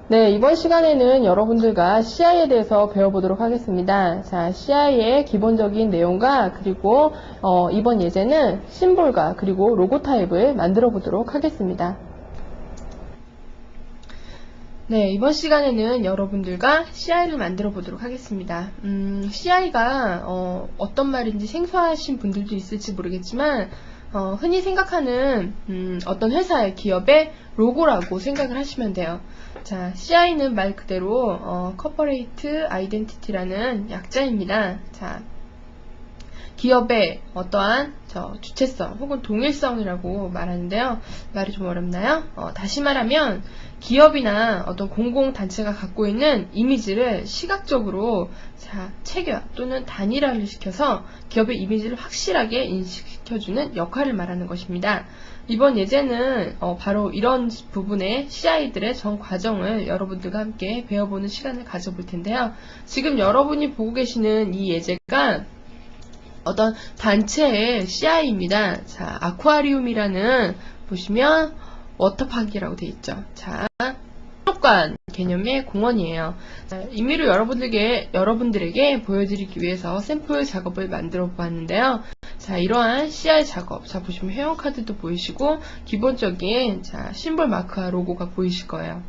네, 이번 시간에는 여러분들과 CI에 대해서 배워보도록 하겠습니다. 자, CI의 기본적인 내용과 그리고 이번 예제는 심볼과 그리고 로고 타입을 만들어 보도록 하겠습니다. 네, 이번 시간에는 여러분들과 CI를 만들어 보도록 하겠습니다. CI가 어떤 말인지 생소하신 분들도 있을지 모르겠지만 흔히 생각하는 어떤 회사의 기업의 로고라고 생각을 하시면 돼요. 자, CI는 말 그대로 Corporate Identity라는 약자입니다. 자, 기업의 어떠한 주체성 혹은 동일성이라고 말하는데요. 말이 좀 어렵나요? 다시 말하면 기업이나 어떤 공공단체가 갖고 있는 이미지를 시각적으로 체계 또는 단일화를 시켜서 기업의 이미지를 확실하게 인식시켜주는 역할을 말하는 것입니다. 이번 예제는 바로 이런 부분의 CI들의 전 과정을 여러분들과 함께 배워보는 시간을 가져볼 텐데요. 지금 여러분이 보고 계시는 이 예제가 어떤 단체의 CI입니다. 자, 아쿠아리움이라는 보시면 워터파크라고 되어 있죠. 자, 수족관 개념의 공원이에요. 자, 임의로 여러분들에게 보여드리기 위해서 샘플 작업을 만들어 보았는데요. 자, 이러한 CI 작업. 자, 보시면 회원카드도 보이시고 기본적인 심볼 마크와 로고가 보이실 거예요.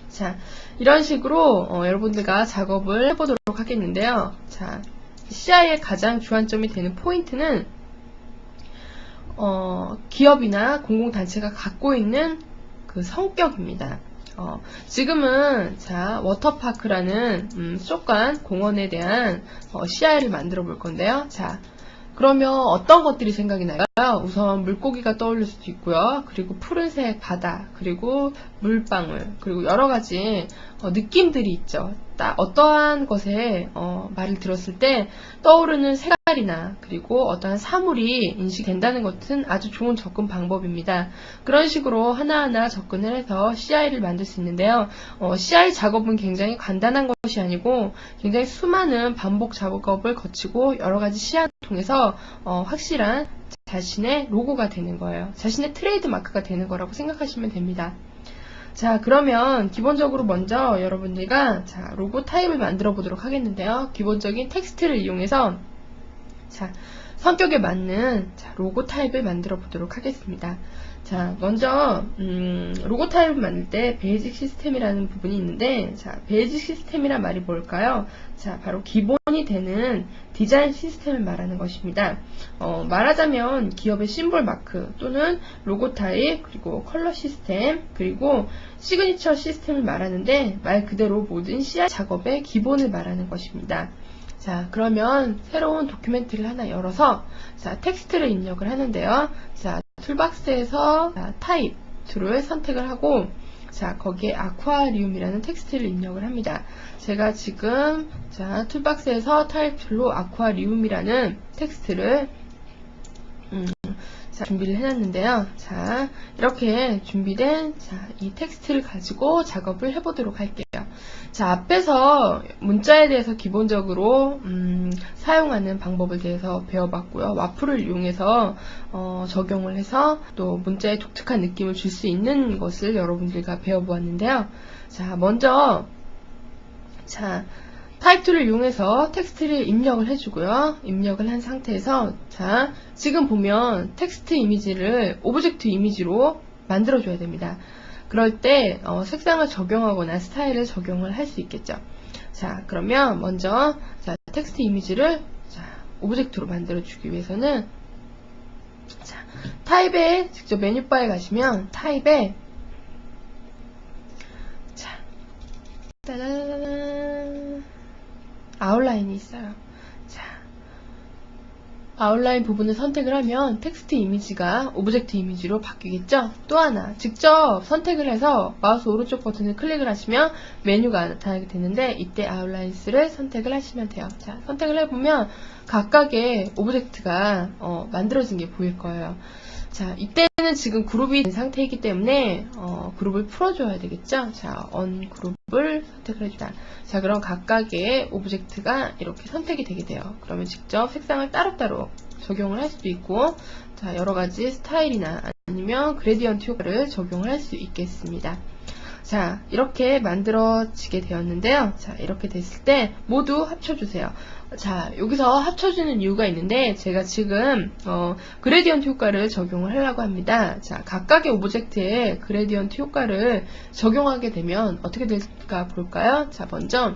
자, 이런 식으로 여러분들과 작업을 해보도록 하겠는데요. 자, CI의 가장 주안점이 되는 포인트는 기업이나 공공단체가 갖고 있는 그 성격입니다. 지금은 워터파크라는 수족관 공원에 대한 CI를 만들어 볼 건데요. 자, 그러면 어떤 것들이 생각이 나요? 우선 물고기가 떠올릴 수도 있고요. 그리고 푸른색 바다, 그리고 물방울, 그리고 여러 가지 느낌들이 있죠. 어떠한 것에 말을 들었을 때 떠오르는 색깔이나 그리고 어떠한 사물이 인식된다는 것은 아주 좋은 접근 방법입니다. 그런 식으로 하나하나 접근을 해서 CI를 만들 수 있는데요. CI 작업은 굉장히 간단한 것이 아니고 굉장히 수많은 반복 작업을 거치고 여러 가지 시안을 통해서 확실한 자신의 로고가 되는 거예요. 자신의 트레이드 마크가 되는 거라고 생각하시면 됩니다. 자, 그러면 기본적으로 먼저 여러분들과 로고 타입을 만들어 보도록 하겠는데요. 기본적인 텍스트를 이용해서 성격에 맞는 로고 타입을 만들어 보도록 하겠습니다. 자, 먼저 로고 타입을 만들 때 베이직 시스템이라는 부분이 있는데, 베이직 시스템이란 말이 뭘까요? 자, 바로 기본이 되는 디자인 시스템을 말하는 것입니다. 말하자면 기업의 심볼 마크 또는 로고 타입, 그리고 컬러 시스템, 그리고 시그니처 시스템을 말하는데 말 그대로 모든 CI 작업의 기본을 말하는 것입니다. 자, 그러면 새로운 도큐멘트를 하나 열어서 텍스트를 입력을 하는데요. 자, 툴박스에서 타입 툴을 선택을 하고 거기에 아쿠아리움이라는 텍스트를 입력을 합니다. 제가 지금 툴박스에서 타입 툴로 아쿠아리움이라는 텍스트를 준비를 해놨는데요. 자, 이렇게 준비된 이 텍스트를 가지고 작업을 해보도록 할게요. 자, 앞에서 문자에 대해서 기본적으로 사용하는 방법에 대해서 배워봤고요. 와플을 이용해서 적용을 해서 또 문자에 독특한 느낌을 줄 수 있는 것을 여러분들과 배워보았는데요. 자, 먼저 타입 툴을 이용해서 텍스트를 입력을 해주고요. 입력을 한 상태에서 지금 보면 텍스트 이미지를 오브젝트 이미지로 만들어줘야 됩니다. 그럴 때 색상을 적용하거나 스타일을 적용을 할 수 있겠죠. 자, 그러면 먼저 텍스트 이미지를 오브젝트로 만들어주기 위해서는 타입에 직접 메뉴바에 가시면 타입에 따다다단 아웃라인이 있어요. 자, 아웃라인 부분을 선택을 하면 텍스트 이미지가 오브젝트 이미지로 바뀌겠죠? 또 하나, 직접 선택을 해서 마우스 오른쪽 버튼을 클릭을 하시면 메뉴가 나타나게 되는데 이때 아웃라인스를 선택을 하시면 돼요. 자, 선택을 해보면 각각의 오브젝트가 만들어진 게 보일 거예요. 자, 이때는 지금 그룹이 된 상태이기 때문에 그룹을 풀어줘야 되겠죠? 자, 언그룹을 선택을 해주다. 자, 그럼 각각의 오브젝트가 이렇게 선택이 되게 돼요. 그러면 직접 색상을 따로따로 적용을 할 수도 있고, 여러 가지 스타일이나 아니면 그레디언트 효과를 적용을 할 수 있겠습니다. 자, 이렇게 만들어지게 되었는데요. 자, 이렇게 됐을 때 모두 합쳐주세요. 자, 여기서 합쳐주는 이유가 있는데 제가 지금 그레디언트 효과를 적용을 하려고 합니다. 자, 각각의 오브젝트에 그레디언트 효과를 적용하게 되면 어떻게 될까 볼까요? 자, 먼저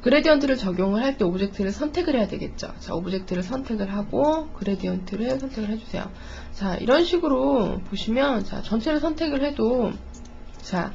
그레디언트를 적용을 할 때 오브젝트를 선택을 해야 되겠죠. 자, 오브젝트를 선택을 하고 그레디언트를 선택을 해주세요. 자, 이런 식으로 보시면 자, 전체를 선택을 해도 자,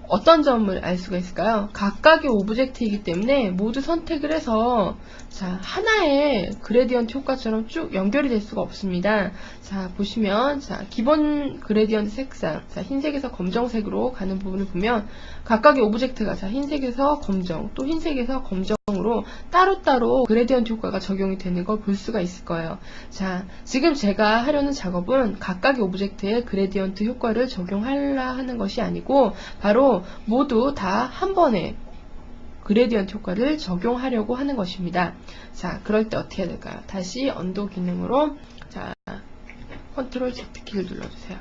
어떤 점을 알 수가 있을까요? 각각의 오브젝트이기 때문에 모두 선택을 해서 자, 하나의 그레디언트 효과처럼 쭉 연결이 될 수가 없습니다. 자, 보시면 자, 기본 그레디언트 색상 자, 흰색에서 검정색으로 가는 부분을 보면 각각의 오브젝트가 자, 흰색에서 검정 또 흰색에서 검정으로 따로따로 그레디언트 효과가 적용이 되는 걸 볼 수가 있을 거예요. 자, 지금 제가 하려는 작업은 각각의 오브젝트에 그레디언트 효과를 적용하려 하는 것이 아니고 바로 모두 다 한 번에 그레디언트 효과를 적용하려고 하는 것입니다. 자, 그럴 때 어떻게 해야 될까요? 다시 언도 기능으로 자, 컨트롤 Z키를 눌러주세요.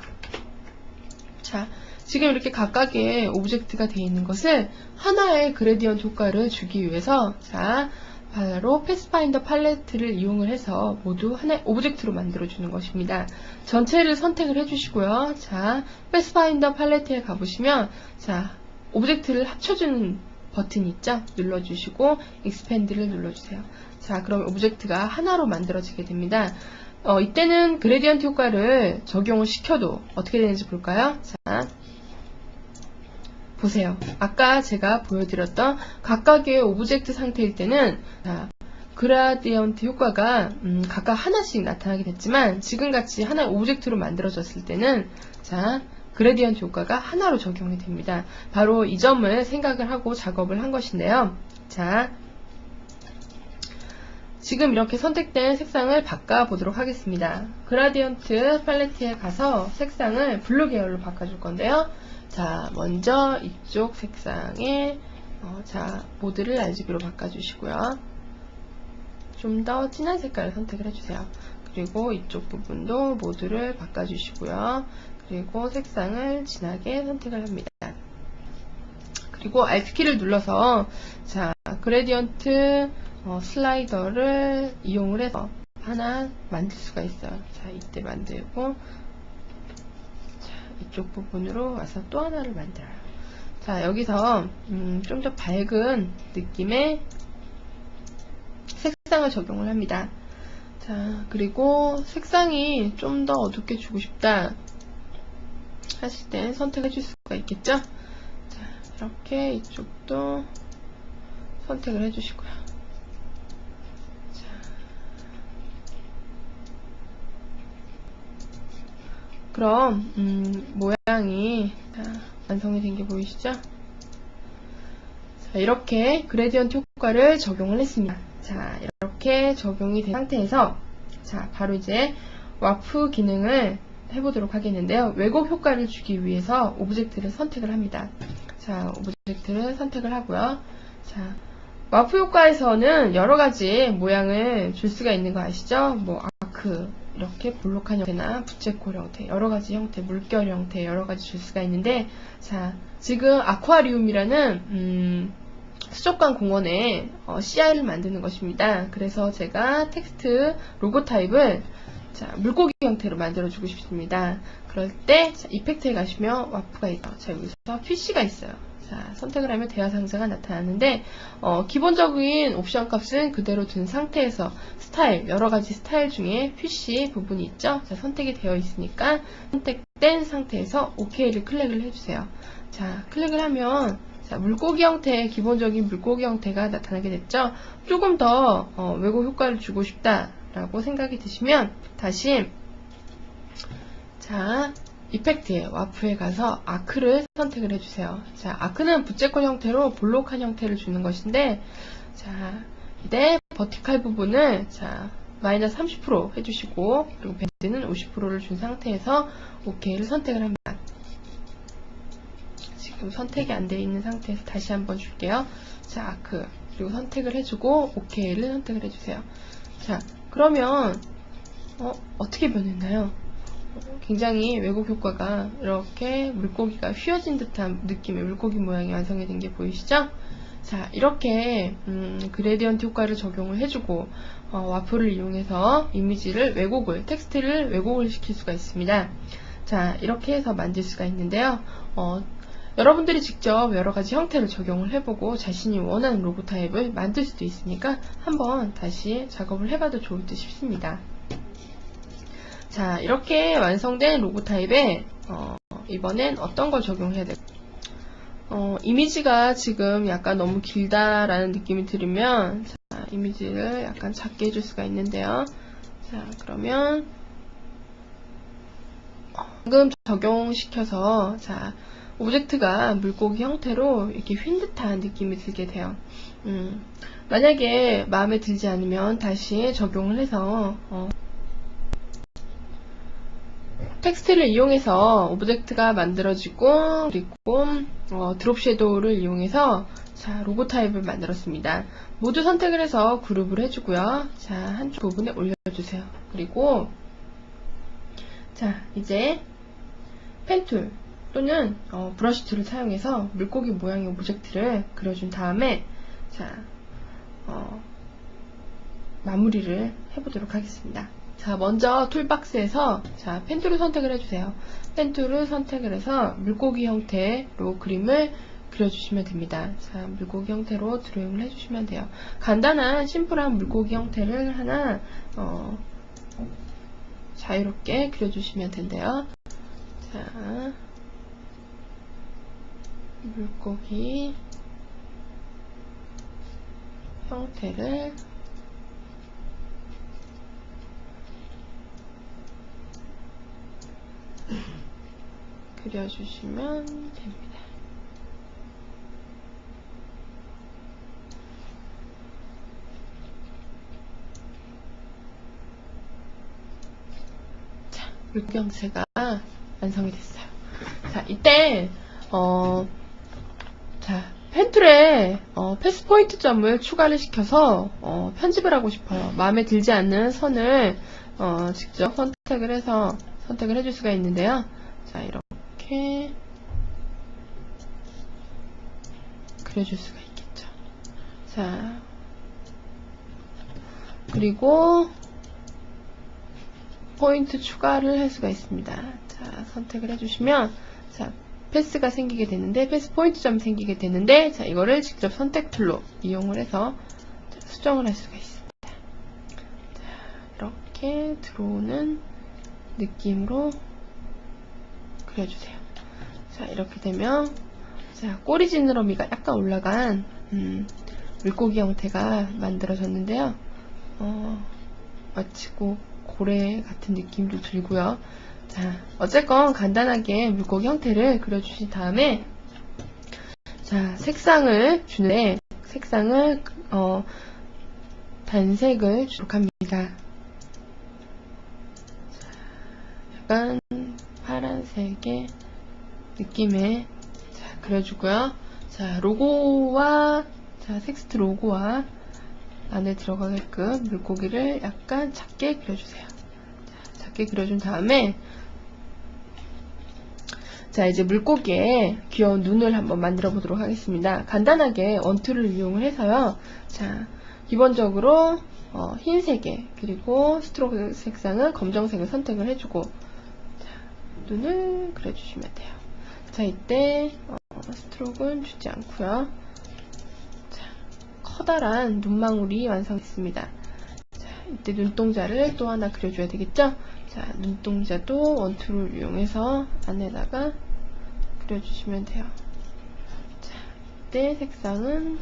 자, 지금 이렇게 각각의 오브젝트가 되어 있는 것을 하나의 그레디언트 효과를 주기 위해서 자, 바로 패스파인더 팔레트를 이용을 해서 모두 하나의 오브젝트로 만들어주는 것입니다. 전체를 선택을 해주시고요. 자, 패스파인더 팔레트에 가보시면 자, 오브젝트를 합쳐주는 버튼이 있죠? 눌러주시고 익스펜드를 눌러주세요. 자, 그럼 오브젝트가 하나로 만들어지게 됩니다. 이때는 그레디언트 효과를 적용을 시켜도 어떻게 되는지 볼까요? 자, 보세요. 아까 제가 보여드렸던 각각의 오브젝트 상태일 때는 자, 그라디언트 효과가 각각 하나씩 나타나게 됐지만 지금같이 하나의 오브젝트로 만들어졌을 때는 자, 그레디언트 효과가 하나로 적용이 됩니다. 바로 이 점을 생각을 하고 작업을 한 것인데요. 자, 지금 이렇게 선택된 색상을 바꿔보도록 하겠습니다. 그라디언트 팔레트에 가서 색상을 블루 계열로 바꿔줄 건데요. 자, 먼저 이쪽 색상에 자, 모드를 RGB로 바꿔주시고요. 좀 더 진한 색깔을 선택을 해주세요. 그리고 이쪽 부분도 모드를 바꿔주시고요. 그리고 색상을 진하게 선택을 합니다. 그리고 Alt키를 눌러서 자, 그레디언트 슬라이더를 이용을 해서 하나 만들 수가 있어요. 자, 이때 만들고 자, 이쪽 부분으로 와서 또 하나를 만들어요. 자, 여기서 좀 더 밝은 느낌의 색상을 적용을 합니다. 자, 그리고 색상이 좀 더 어둡게 주고 싶다 하실 때 선택해 줄 수가 있겠죠? 자, 이렇게 이쪽도 선택을 해 주시고요. 자, 그럼 모양이 완성이 된 게 보이시죠? 자, 이렇게 그레디언트 효과를 적용을 했습니다. 자, 이렇게 적용이 된 상태에서 자, 바로 이제 와프 기능을 해보도록 하겠는데요. 왜곡 효과를 주기 위해서 오브젝트를 선택을 합니다. 자, 오브젝트를 선택을 하고요. 자, 와프 효과에서는 여러가지 모양을 줄 수가 있는 거 아시죠? 뭐 아크, 이렇게 볼록한 형태나 부채꼴 형태, 여러가지 형태, 물결 형태 여러가지 줄 수가 있는데 자, 지금 아쿠아리움이라는 수족관 공원에 CI를 만드는 것입니다. 그래서 제가 텍스트 로고 타입을 자, 물고기 형태로 만들어주고 싶습니다. 그럴 때 자, 이펙트에 가시면 와프가 있죠. 자, 여기서 PC가 있어요. 자, 선택을 하면 대화 상자가 나타나는데 기본적인 옵션 값은 그대로 둔 상태에서 스타일, 여러가지 스타일 중에 PC 부분이 있죠. 자, 선택이 되어 있으니까 선택된 상태에서 OK를 클릭을 해주세요. 자, 클릭을 하면 자, 물고기 형태, 기본적인 물고기 형태가 나타나게 됐죠. 조금 더 왜곡 효과를 주고 싶다라고 생각이 드시면 다시 자, 이펙트에 와프에 가서 아크를 선택을 해주세요. 자, 아크는 부채꼴 형태로 볼록한 형태를 주는 것인데 자, 이때 버티칼 부분을 자, 마이너스 30% 해주시고 그리고 밴드는 50%를 준 상태에서 OK를 선택을 합니다. 지금 선택이 안 되어 있는 상태에서 다시 한번 줄게요. 자, 아크 그리고 선택을 해주고 OK를 선택을 해주세요. 자, 그러면 어떻게 변했나요? 굉장히 왜곡 효과가 이렇게 물고기가 휘어진 듯한 느낌의 물고기 모양이 완성이 된 게 보이시죠? 자, 이렇게 그레디언트 효과를 적용을 해주고 와플을 이용해서 이미지를 텍스트를 왜곡을 시킬 수가 있습니다. 자, 이렇게 해서 만들 수가 있는데요. 여러분들이 직접 여러가지 형태를 적용을 해보고 자신이 원하는 로고 타입을 만들 수도 있으니까 한번 다시 작업을 해봐도 좋을 듯 싶습니다. 자, 이렇게 완성된 로고 타입에 이번엔 어떤 걸 적용해야 될까요? 이미지가 지금 약간 너무 길다라는 느낌이 들으면 자, 이미지를 약간 작게 해줄 수가 있는데요. 자, 그러면 방금 적용시켜서 자, 오브젝트가 물고기 형태로 이렇게 휜 듯한 느낌이 들게 돼요. 만약에 마음에 들지 않으면 다시 적용을 해서 텍스트를 이용해서 오브젝트가 만들어지고 그리고 드롭 섀도우를 이용해서 자, 로고 타입을 만들었습니다. 모두 선택을 해서 그룹을 해주고요. 자, 한쪽 부분에 올려주세요. 그리고 자, 이제 펜툴 또는 브러쉬 툴을 사용해서 물고기 모양의 오브젝트를 그려준 다음에 자, 마무리를 해보도록 하겠습니다. 자, 먼저 툴박스에서 자, 펜툴을 선택을 해주세요. 펜툴을 선택을 해서 물고기 형태로 그림을 그려주시면 됩니다. 자, 물고기 형태로 드로잉을 해주시면 돼요. 간단한 심플한 물고기 형태를 하나 자유롭게 그려주시면 된대요. 자, 물고기 형태를 그려주시면 됩니다. 자, 물고기 형태가 완성이 됐어요. 자, 이때 자, 펜툴에 패스 포인트 점을 추가를 시켜서 편집을 하고 싶어요. 마음에 들지 않는 선을 직접 선택을 해서 선택을 해줄 수가 있는데요. 자, 이렇게 그려줄 수가 있겠죠. 자, 그리고 포인트 추가를 할 수가 있습니다. 자, 선택을 해주시면 자, 패스가 생기게 되는데 패스 포인트 점이 생기게 되는데 자, 이거를 직접 선택 툴로 이용을 해서 수정을 할 수가 있습니다. 자, 이렇게 들어오는 느낌으로 그려주세요. 자, 이렇게 되면 자, 꼬리 지느러미가 약간 올라간 물고기 형태가 만들어졌는데요. 마치 고래 같은 느낌도 들고요. 자, 어쨌건 간단하게 물고기 형태를 그려주신 다음에 자, 색상을 주는데 색상을 단색을 주도록 합니다. 자, 약간 파란색의 느낌의 자, 그려주고요. 자, 로고와 자, 텍스트 로고와 안에 들어가게끔 물고기를 약간 작게 그려주세요. 자, 작게 그려준 다음에 자, 이제 물고기에 귀여운 눈을 한번 만들어 보도록 하겠습니다. 간단하게 원툴을 이용을 해서요. 자, 기본적으로 흰색에 그리고 스트로크 색상은 검정색을 선택을 해주고 자, 눈을 그려주시면 돼요. 자, 이때 스트로크는 주지 않고요. 자, 커다란 눈망울이 완성됐습니다. 자, 이때 눈동자를 또 하나 그려줘야 되겠죠? 자, 눈동자도 원툴을 이용해서 안에다가 그려주시면 돼요. 자, 이때 색상은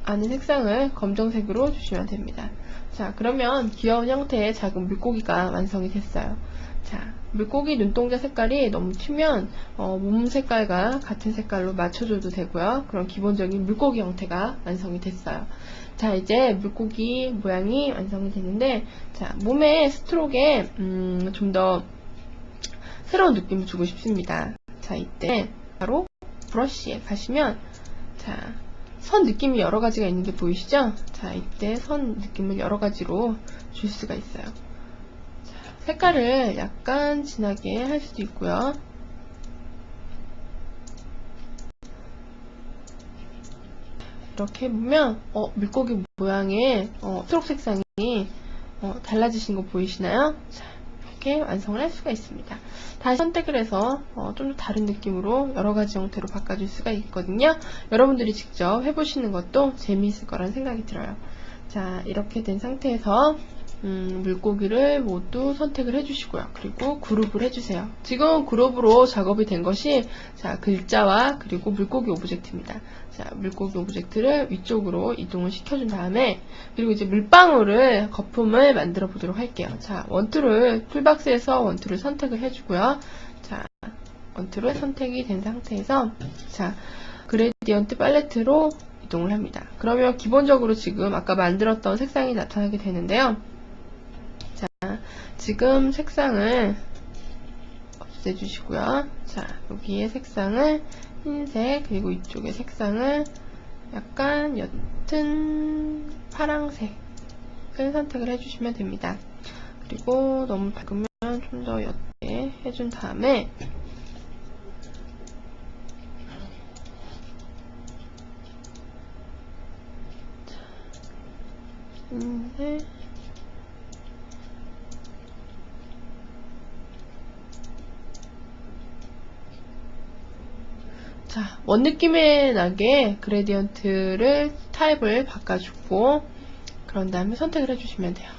안에 색상을 검정색으로 주시면 됩니다. 자, 그러면 귀여운 형태의 작은 물고기가 완성이 됐어요. 자, 물고기 눈동자 색깔이 너무 튀면 몸 색깔과 같은 색깔로 맞춰줘도 되고요. 그런 기본적인 물고기 형태가 완성이 됐어요. 자, 이제 물고기 모양이 완성이 되는데 자, 몸의 스트로크에 좀 더 새로운 느낌을 주고 싶습니다. 자, 이때 바로 브러쉬에 가시면 자, 선 느낌이 여러 가지가 있는 게 보이시죠? 자, 이때 선 느낌을 여러 가지로 줄 수가 있어요. 색깔을 약간 진하게 할 수도 있고요. 이렇게 보면 물고기 모양의 초록 색상이 달라지신 거 보이시나요? 자, 이렇게 완성을 할 수가 있습니다. 다시 선택을 해서 좀 더 다른 느낌으로 여러가지 형태로 바꿔줄 수가 있거든요. 여러분들이 직접 해보시는 것도 재미있을 거란 생각이 들어요. 자, 이렇게 된 상태에서 물고기를 모두 선택을 해주시고요. 그리고 그룹을 해주세요. 지금 그룹으로 작업이 된 것이 자, 글자와 그리고 물고기 오브젝트입니다. 자, 물고기 오브젝트를 위쪽으로 이동을 시켜준 다음에 그리고 이제 물방울을 거품을 만들어 보도록 할게요. 자, 원툴을 툴박스에서 원툴을 선택을 해주고요. 자, 원툴을 선택이 된 상태에서 자, 그레디언트 팔레트로 이동을 합니다. 그러면 기본적으로 지금 아까 만들었던 색상이 나타나게 되는데요. 자, 지금 색상을 없애주시고요. 자, 여기에 색상을 흰색, 그리고 이쪽에 색상을 약간 옅은 파랑색을 선택을 해주시면 됩니다. 그리고 너무 밝으면 좀 더 옅게 해준 다음에 흰색, 자, 원 느낌에 나게 그레디언트를 타입을 바꿔주고 그런 다음에 선택을 해주시면 돼요.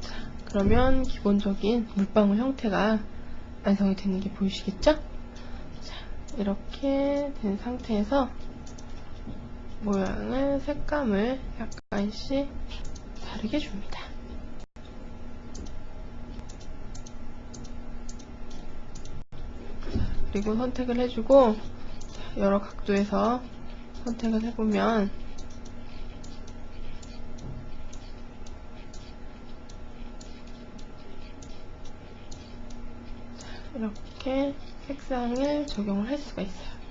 자, 그러면 기본적인 물방울 형태가 완성이 되는 게 보이시겠죠? 자, 이렇게 된 상태에서 모양을, 색감을 약간씩 다르게 줍니다. 그리고 선택을 해주고 여러 각도에서 선택을 해보면 이렇게 색상을 적용을 할 수가 있어요.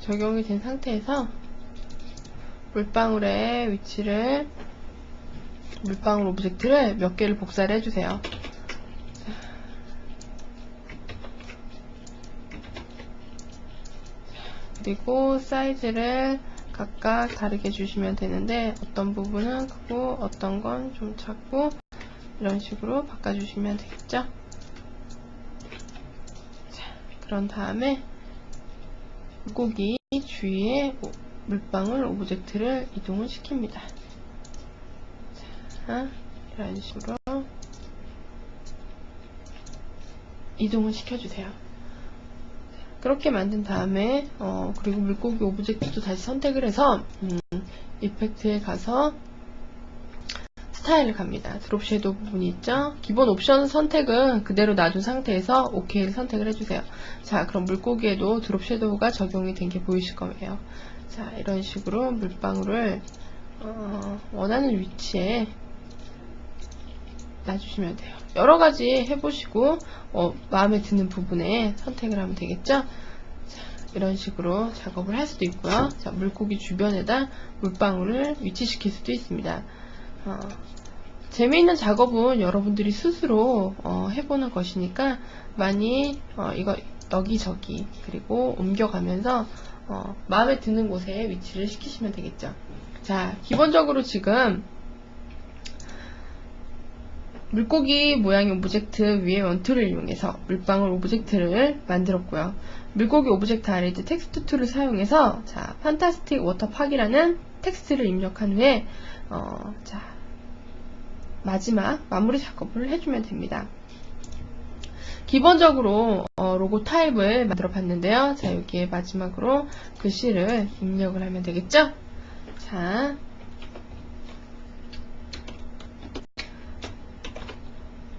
적용이 된 상태에서 물방울의 위치를, 물방울 오브젝트를 몇 개를 복사를 해주세요. 그리고 사이즈를 각각 다르게 주시면 되는데 어떤 부분은 크고 어떤 건 좀 작고 이런 식으로 바꿔주시면 되겠죠. 자, 그런 다음에 물고기 주위에 물방울 오브젝트를 이동을 시킵니다. 자, 이런 식으로 이동을 시켜주세요. 그렇게 만든 다음에 그리고 물고기 오브젝트도 다시 선택을 해서 이펙트에 가서 스타일을 갑니다. 드롭 섀도우 부분이 있죠. 기본 옵션 선택은 그대로 놔둔 상태에서 OK를 선택을 해주세요. 자, 그럼 물고기에도 드롭 섀도우가 적용이 된 게 보이실 거예요. 자, 이런 식으로 물방울을 원하는 위치에 놔주시면 돼요. 여러가지 해보시고 마음에 드는 부분에 선택을 하면 되겠죠. 자, 이런 식으로 작업을 할 수도 있고요. 자, 물고기 주변에다 물방울을 위치시킬 수도 있습니다. 재미있는 작업은 여러분들이 스스로 해보는 것이니까 많이 이거 여기저기 그리고 옮겨가면서 마음에 드는 곳에 위치를 시키시면 되겠죠. 자, 기본적으로 지금 물고기 모양의 오브젝트 위에 원툴을 이용해서 물방울 오브젝트를 만들었고요. 물고기 오브젝트 아래 이제 텍스트 툴을 사용해서 자, 판타스틱 워터팍이라는 텍스트를 입력한 후에 자, 마지막 마무리 작업을 해주면 됩니다. 기본적으로 로고 타입을 만들어 봤는데요. 자, 여기에 마지막으로 글씨를 입력을 하면 되겠죠? 자,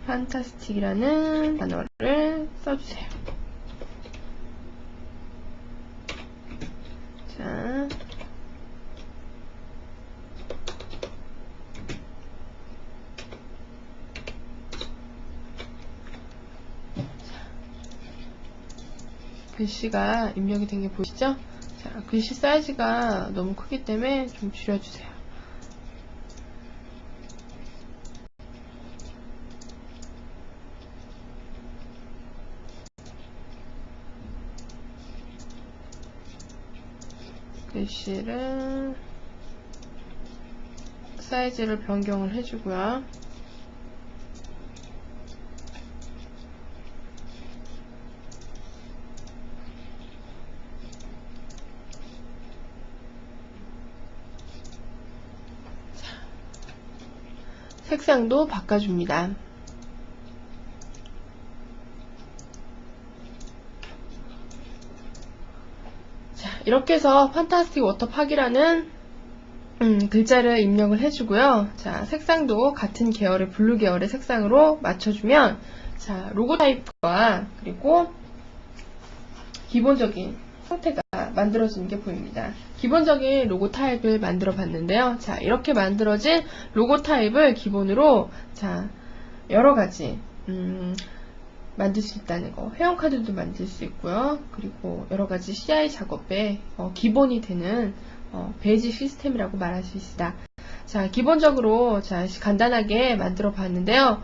판타스틱이라는 단어를 써주세요. 자, 글씨가 입력이 된 게 보이시죠? 자, 글씨 사이즈가 너무 크기 때문에 좀 줄여주세요. 글씨를 사이즈를 변경을 해주고요. 색상도 바꿔줍니다. 자, 이렇게 해서 판타스틱 워터팍이라는 글자를 입력을 해주고요. 자, 색상도 같은 계열의 블루 계열의 색상으로 맞춰주면 자, 로고 타입과 그리고 기본적인 형태가 만들어지는 게 보입니다. 기본적인 로고 타입을 만들어 봤는데요. 자, 이렇게 만들어진 로고 타입을 기본으로 자, 여러가지 만들 수 있다는 거. 회원카드도 만들 수 있고요. 그리고 여러가지 CI 작업에 기본이 되는 베이직 시스템이라고 말할 수 있습니다. 자, 기본적으로 자, 간단하게 만들어 봤는데요.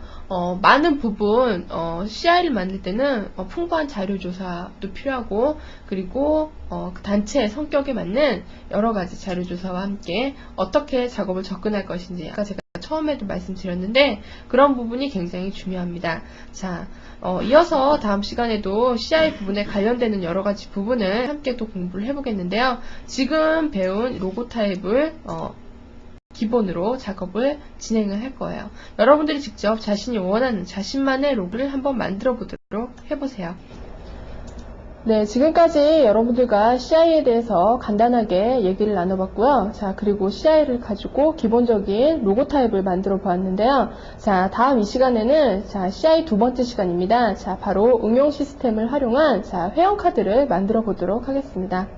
많은 부분 CI를 만들 때는 풍부한 자료 조사도 필요하고 그리고 그 단체의 성격에 맞는 여러 가지 자료 조사와 함께 어떻게 작업을 접근할 것인지 아까 제가 처음에도 말씀드렸는데 그런 부분이 굉장히 중요합니다. 자, 이어서 다음 시간에도 CI 부분에 관련되는 여러 가지 부분을 함께 또 공부를 해보겠는데요. 지금 배운 로고 타입을 기본으로 작업을 진행을 할 거예요. 여러분들이 직접 자신이 원하는 자신만의 로고를 한번 만들어 보도록 해보세요. 네, 지금까지 여러분들과 CI에 대해서 간단하게 얘기를 나눠봤고요. 자, 그리고 CI를 가지고 기본적인 로고 타입을 만들어 보았는데요. 자, 다음 이 시간에는 자, CI 두 번째 시간입니다. 자, 바로 응용 시스템을 활용한 자, 회원카드를 만들어 보도록 하겠습니다.